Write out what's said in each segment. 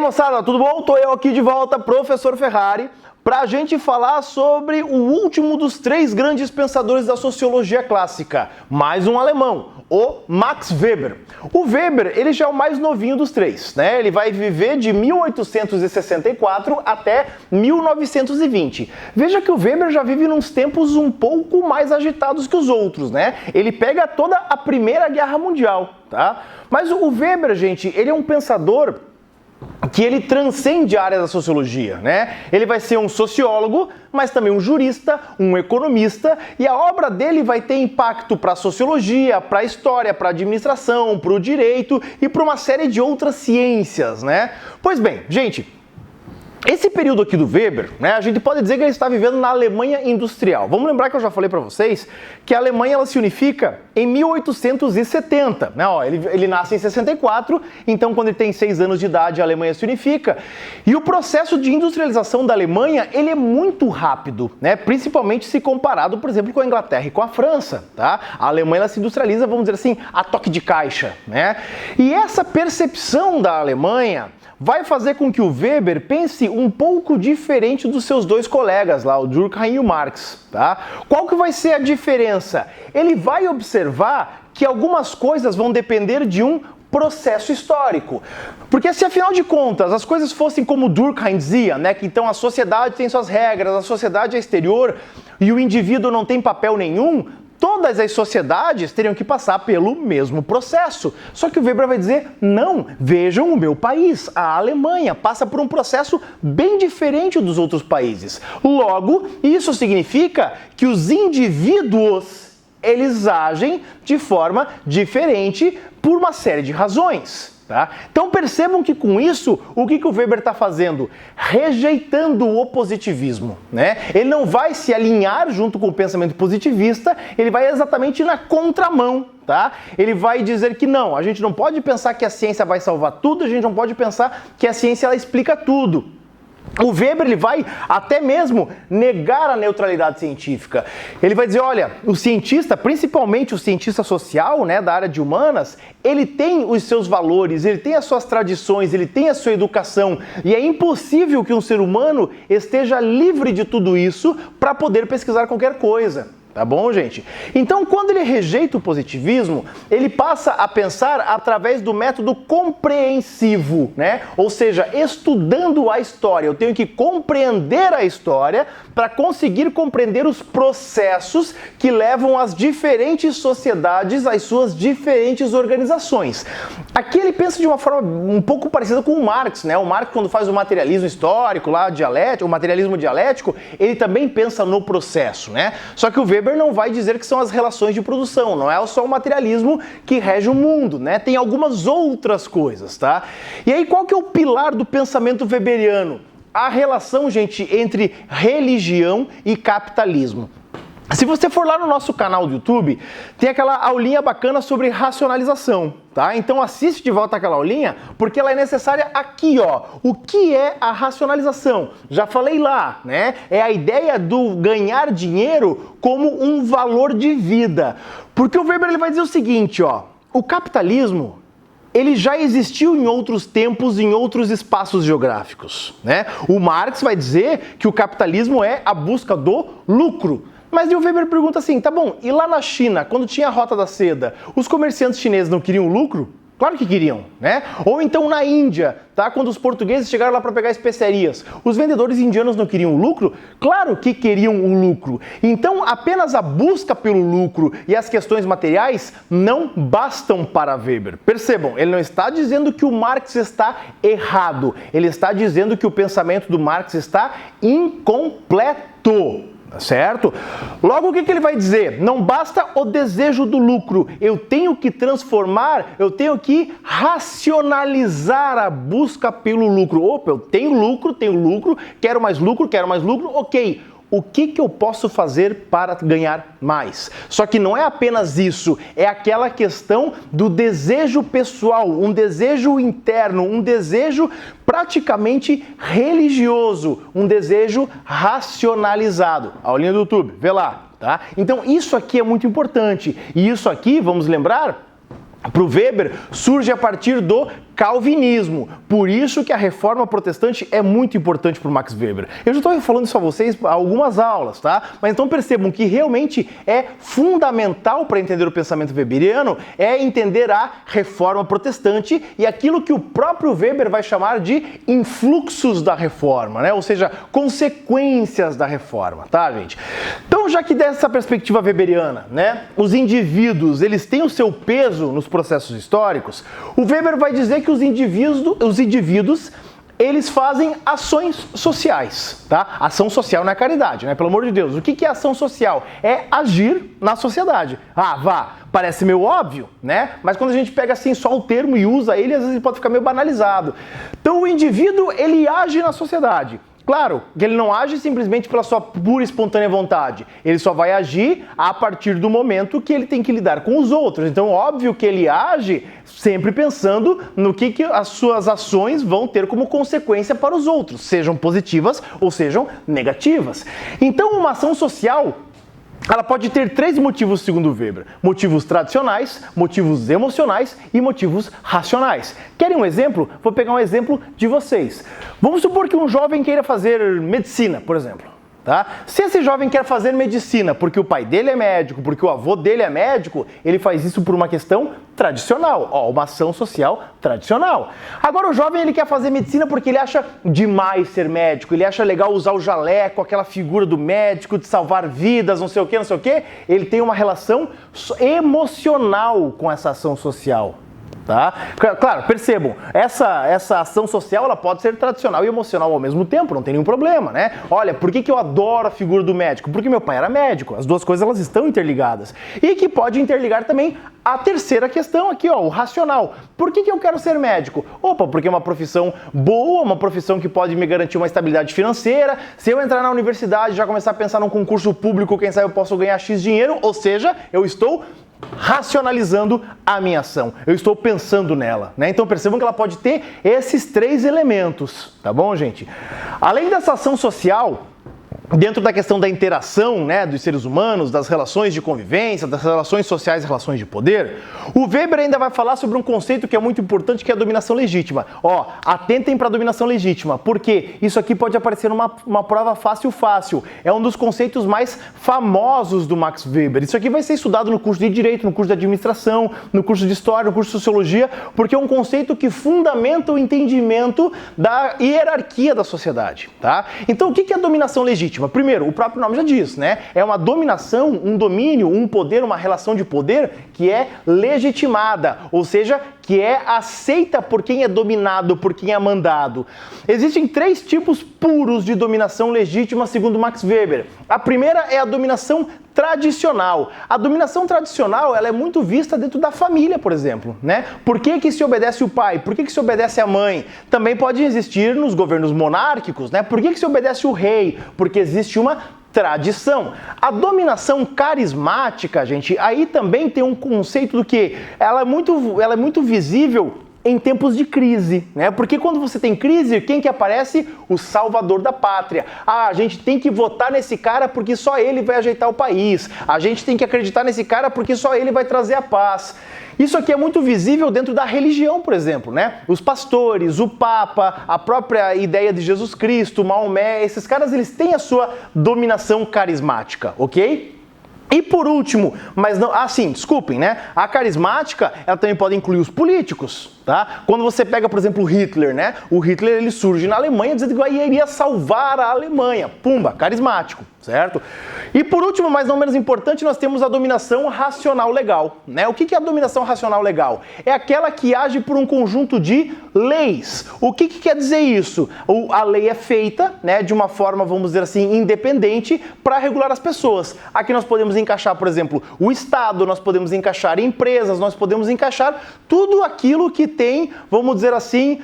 aí, moçada, tudo bom? Tô eu aqui de volta, professor Ferrari, para a gente falar sobre o último dos três grandes pensadores da sociologia clássica, mais um alemão, o Max Weber. O Weber, ele já é o mais novinho dos três, né? Ele vai viver de 1864 até 1920. Veja que o Weber já vive nos tempos um pouco mais agitados que os outros, né? Ele pega toda a Primeira Guerra Mundial, tá? Mas o Weber, gente, ele é um pensador que ele transcende a área da sociologia, né? Ele vai ser um sociólogo, mas também um jurista, um economista, e a obra dele vai ter impacto para a sociologia, para a história, para a administração, para o direito e para uma série de outras ciências, né? Pois bem, gente, esse período aqui do Weber, né, a gente pode dizer que ele está vivendo na Alemanha industrial. Vamos lembrar que eu já falei para vocês que a Alemanha ela se unifica em 1870. Né? Ó, ele nasce em 64, então quando ele tem 6 anos de idade a Alemanha se unifica. E o processo de industrialização da Alemanha ele é muito rápido, né? Principalmente se comparado, por exemplo, com a Inglaterra e com a França. Tá? A Alemanha ela se industrializa, vamos dizer assim, a toque de caixa. Né? E essa percepção da Alemanha vai fazer com que o Weber pense um pouco diferente dos seus dois colegas lá, o Durkheim e o Marx, tá? Qual que vai ser a diferença? Ele vai observar que algumas coisas vão depender de um processo histórico. Porque se afinal de contas as coisas fossem como Durkheim dizia, né, que então a sociedade tem suas regras, a sociedade é exterior e o indivíduo não tem papel nenhum, todas as sociedades teriam que passar pelo mesmo processo. Só que o Weber vai dizer, não, vejam o meu país, a Alemanha, passa por um processo bem diferente dos outros países. Logo, isso significa que os indivíduos, eles agem de forma diferente por uma série de razões. Tá? Então percebam que com isso, o que o Weber está fazendo? Rejeitando o positivismo. Né? Ele não vai se alinhar junto com o pensamento positivista, ele vai exatamente na contramão. Tá? Ele vai dizer que não, a gente não pode pensar que a ciência vai salvar tudo, a gente não pode pensar que a ciência ela explica tudo. O Weber ele vai até mesmo negar a neutralidade científica. Ele vai dizer, olha, o cientista, principalmente o cientista social, né, da área de humanas, ele tem os seus valores, ele tem as suas tradições, ele tem a sua educação, e é impossível que um ser humano esteja livre de tudo isso para poder pesquisar qualquer coisa. Tá bom, gente? Então, quando ele rejeita o positivismo, ele passa a pensar através do método compreensivo, né? Ou seja, estudando a história. Eu tenho que compreender a história para conseguir compreender os processos que levam as diferentes sociedades às suas diferentes organizações. Aqui ele pensa de uma forma um pouco parecida com o Marx, né? O Marx, quando faz o materialismo histórico, lá, dialético, o materialismo dialético, ele também pensa no processo, né? Só que o Weber não vai dizer que são as relações de produção, não é só o materialismo que rege o mundo, né? Tem algumas outras coisas, tá? E aí qual que é o pilar do pensamento weberiano? A relação, gente, entre religião e capitalismo. Se você for lá no nosso canal do YouTube, tem aquela aulinha bacana sobre racionalização, tá? Então assiste de volta aquela aulinha, porque ela é necessária aqui, ó. O que é a racionalização? Já falei lá, né? É a ideia do ganhar dinheiro como um valor de vida. Porque o Weber ele vai dizer o seguinte, ó. O capitalismo, ele já existiu em outros tempos, em outros espaços geográficos, né? O Marx vai dizer que o capitalismo é a busca do lucro. Mas o Weber pergunta assim, tá bom, e lá na China, quando tinha a Rota da Seda, os comerciantes chineses não queriam lucro? Claro que queriam, né? Ou então na Índia, tá? Quando os portugueses chegaram lá para pegar especiarias, os vendedores indianos não queriam lucro? Claro que queriam o lucro. Então apenas a busca pelo lucro e as questões materiais não bastam para Weber. Percebam, ele não está dizendo que o Marx está errado, ele está dizendo que o pensamento do Marx está incompleto. Certo? Logo, o que ele vai dizer? Não basta o desejo do lucro, eu tenho que transformar, eu tenho que racionalizar a busca pelo lucro. Opa, eu tenho lucro, quero mais lucro, ok. O que eu posso fazer para ganhar mais? Só que não é apenas isso, é aquela questão do desejo pessoal, um desejo interno, um desejo praticamente religioso, um desejo racionalizado. Aulinha do YouTube, vê lá, tá? Então isso aqui é muito importante. E isso aqui, vamos lembrar, para o Weber, surge a partir do calvinismo. Por isso que a reforma protestante é muito importante para o Max Weber. Eu já estou falando isso a vocês há algumas aulas, tá? Mas então percebam que realmente é fundamental para entender o pensamento weberiano é entender a reforma protestante e aquilo que o próprio Weber vai chamar de influxos da reforma, né? Ou seja, consequências da reforma, tá, gente? Então, já que dessa perspectiva weberiana, né, os indivíduos, eles têm o seu peso nos processos históricos, o Weber vai dizer que os indivíduos eles fazem ações sociais, tá? Ação social não é caridade, né? Pelo amor de Deus. O que é ação social? É agir na sociedade. Parece meio óbvio, né? Mas quando a gente pega assim só o termo e usa ele, às vezes ele pode ficar meio banalizado. Então o indivíduo, ele age na sociedade. Claro que ele não age simplesmente pela sua pura e espontânea vontade. Ele só vai agir a partir do momento que ele tem que lidar com os outros. Então, óbvio que ele age sempre pensando no que as suas ações vão ter como consequência para os outros, sejam positivas ou sejam negativas. Então, uma ação social, ela pode ter três motivos, segundo Weber. Motivos tradicionais, motivos emocionais e motivos racionais. Querem um exemplo? Vou pegar um exemplo de vocês. Vamos supor que um jovem queira fazer medicina, por exemplo. Tá? Se esse jovem quer fazer medicina porque o pai dele é médico, porque o avô dele é médico, ele faz isso por uma questão tradicional, uma ação social tradicional. Agora o jovem ele quer fazer medicina porque ele acha demais ser médico, ele acha legal usar o jaleco, aquela figura do médico, de salvar vidas, não sei o que, ele tem uma relação emocional com essa ação social. Tá? Claro, percebam, essa ação social ela pode ser tradicional e emocional ao mesmo tempo, não tem nenhum problema, né? Olha, por que eu adoro a figura do médico? Porque meu pai era médico, as duas coisas elas estão interligadas. E que pode interligar também a terceira questão aqui, o racional. Por que eu quero ser médico? Porque é uma profissão boa, uma profissão que pode me garantir uma estabilidade financeira. Se eu entrar na universidade e já começar a pensar num concurso público, quem sabe eu posso ganhar X dinheiro, ou seja, eu estou racionalizando a minha ação, eu estou pensando nela, né? Então percebam que ela pode ter esses três elementos, tá bom, gente? Além dessa ação social, dentro da questão da interação, né, dos seres humanos, das relações de convivência, das relações sociais e relações de poder, o Weber ainda vai falar sobre um conceito que é muito importante, que é a dominação legítima. Atentem para a dominação legítima, porque isso aqui pode aparecer uma prova fácil. É um dos conceitos mais famosos do Max Weber. Isso aqui vai ser estudado no curso de Direito, no curso de Administração, no curso de História, no curso de Sociologia, porque é um conceito que fundamenta o entendimento da hierarquia da sociedade, tá? Então, o que é a dominação legítima? Primeiro, o próprio nome já diz, né? É uma dominação, um domínio, um poder, uma relação de poder que é legitimada, ou seja, que é aceita por quem é dominado, por quem é mandado. Existem três tipos puros de dominação legítima, segundo Max Weber. A primeira é a dominação tradicional. A dominação tradicional, ela é muito vista dentro da família, por exemplo, né? Por que se obedece o pai? Por que se obedece a mãe? Também pode existir nos governos monárquicos, né? Por que se obedece o rei? Porque existe uma tradição. A dominação carismática, gente, aí também tem um conceito do que ela é muito visível em tempos de crise, né? Porque quando você tem crise, quem que aparece? O salvador da pátria. A gente tem que votar nesse cara porque só ele vai ajeitar o país. A gente tem que acreditar nesse cara porque só ele vai trazer a paz. Isso aqui é muito visível dentro da religião, por exemplo, né? Os pastores, o Papa, a própria ideia de Jesus Cristo, Maomé, esses caras eles têm a sua dominação carismática, ok? E por último, mas não, desculpem, né? A carismática, ela também pode incluir os políticos, tá? Quando você pega, por exemplo, o Hitler, né? O Hitler, ele surge na Alemanha dizendo que iria salvar a Alemanha. Pumba, carismático, certo? E por último, mas não menos importante, nós temos a dominação racional legal, né? O que é a dominação racional legal? É aquela que age por um conjunto de leis. O que quer dizer isso? A lei é feita, né, de uma forma, vamos dizer assim, independente para regular as pessoas. Aqui nós podemos encaixar, por exemplo, o Estado, nós podemos encaixar empresas, nós podemos encaixar tudo aquilo que tem, vamos dizer assim,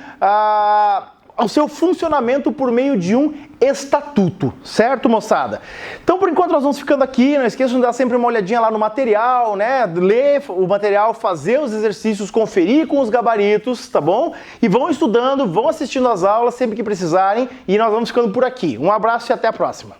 o seu funcionamento por meio de um estatuto, certo, moçada? Então, por enquanto, nós vamos ficando aqui. Não esqueçam de dar sempre uma olhadinha lá no material, né? Ler o material, fazer os exercícios, conferir com os gabaritos, tá bom? E vão estudando, vão assistindo às aulas sempre que precisarem. E nós vamos ficando por aqui. Um abraço e até a próxima.